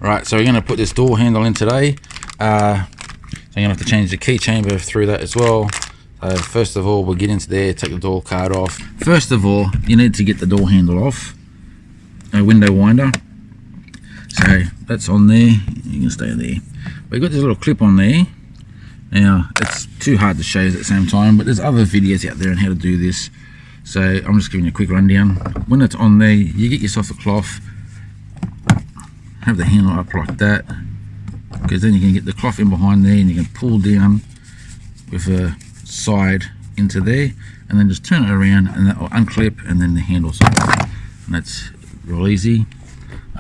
Right, so we're going to put this door handle in today. So I'm going to have to change the key chamber through that as well. First of all, we'll get into there, take the door card off. First of all, you need to get the door handle off. A window winder. So that's on there. You can stay there. We've got this little clip on there. Now, it's too hard to show you at the same time, but there's other videos out there on how to do this. So I'm just giving you a quick rundown. When it's on there, you get yourself a cloth, have the handle up like that, because then you can get the cloth in behind there and you can pull down with a side into there, and then just turn it around and that will unclip, and then the handle's off. And that's real easy.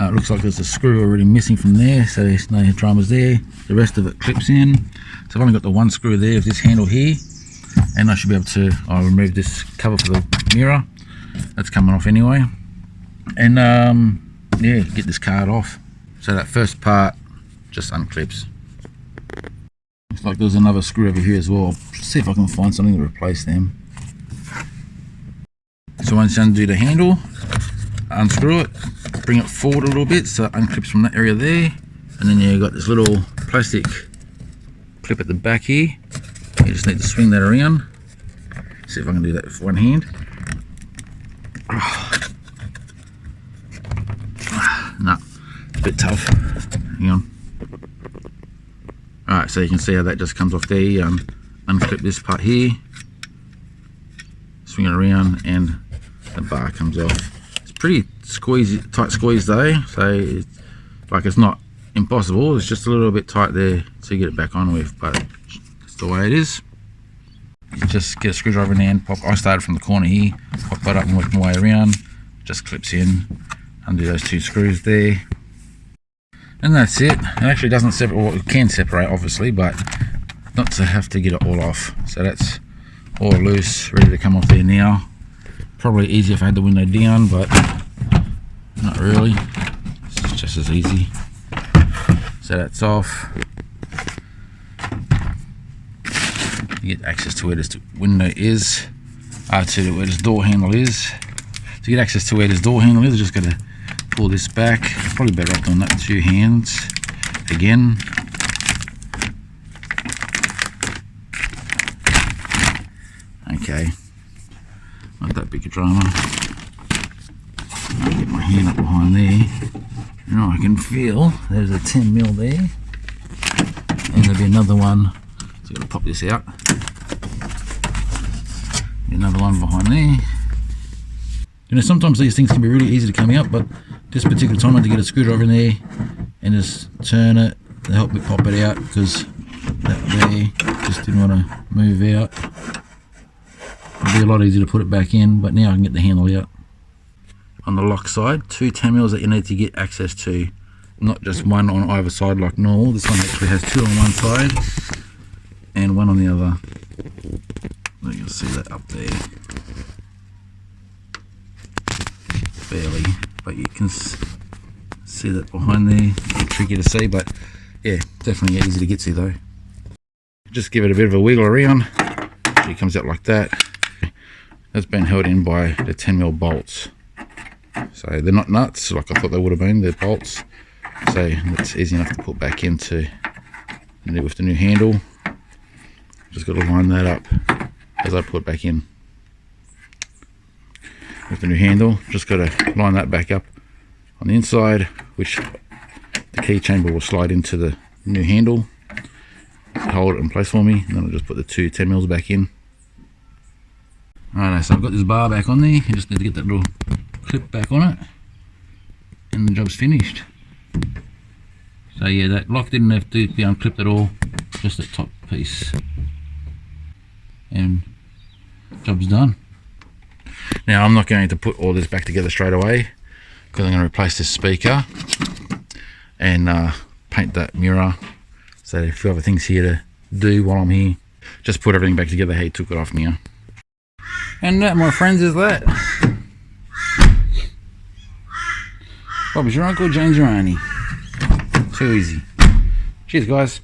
It looks like there's a screw already missing from there, so there's no dramas there. The rest of it clips in. So I've only got the one screw there of this handle here, and I should be able to remove this cover for the mirror. That's coming off anyway. And yeah, get this card off. So that first part just unclips. Looks like there's another screw over here as well. See if I can find something to replace them. So once you undo the handle, unscrew it, bring it forward a little bit so it unclips from that area there, and then you've got this little plastic clip at the back here. You just need to swing that around. See if I can do that with one hand. No, it's a bit tough. Hang on. Alright, so you can see how that just comes off there. Unclip this part here, swing it around, and the bar comes off. Pretty tight squeeze though, so it's not impossible, it's just a little bit tight there to get it back on with, but that's the way it is. You just get a screwdriver in the end, I started from the corner here, pop that up and work my way around, just clips in, undo those two screws there, and that's it. It actually doesn't separate, well, it can separate obviously, but not to have to get it all off. So that's all loose, ready to come off there now. Probably easier if I had the window down, but not really. It's just as easy. So that's off. You get access to where this window is, to where this door handle is. To get access to where this door handle is, just got to pull this back. Probably better off doing that with 2 hands. Again. Okay. Not that big a drama. I'll get my hand up behind there. Now I can feel there's a 10mm there, and there'll be another one. So I'm going to pop this out. Another one behind there. You know, sometimes these things can be really easy to come out, but this particular time I had to get a screwdriver in there and just turn it to help me pop it out, because that there just didn't want to move out. It'd be a lot easier to put it back in, but now I can get the handle out. On the lock side, 2 10mm that you need to get access to, not just one on either side like normal. This one actually has 2 on one side and 1 on the other. You can see that up there, barely, but you can see that behind there. It's tricky to see, but yeah, definitely easy to get to though. Just give it a bit of a wiggle around. It comes out like that. That's been held in by the 10mm bolts, so they're not nuts like I thought they would have been. They're bolts, so it's easy enough to put back into with the new handle. Just got to line that up as I put it back in with the new handle. Just got to line that back up on the inside, which the key chamber will slide into the new handle, hold it in place for me, and then I'll just put the 2 10mm back in. Alright, so I've got this bar back on there. You just need to get that little clip back on it, and the job's finished. So yeah, that lock didn't have to be unclipped at all, just that top piece, and job's done. Now I'm not going to put all this back together straight away, because I'm going to replace this speaker and paint that mirror. So a few other things here to do while I'm here. Just put everything back together how you took it off now. And that, my friends, is that. Bobby's your uncle, Jane's your auntie. Too easy. Cheers, guys.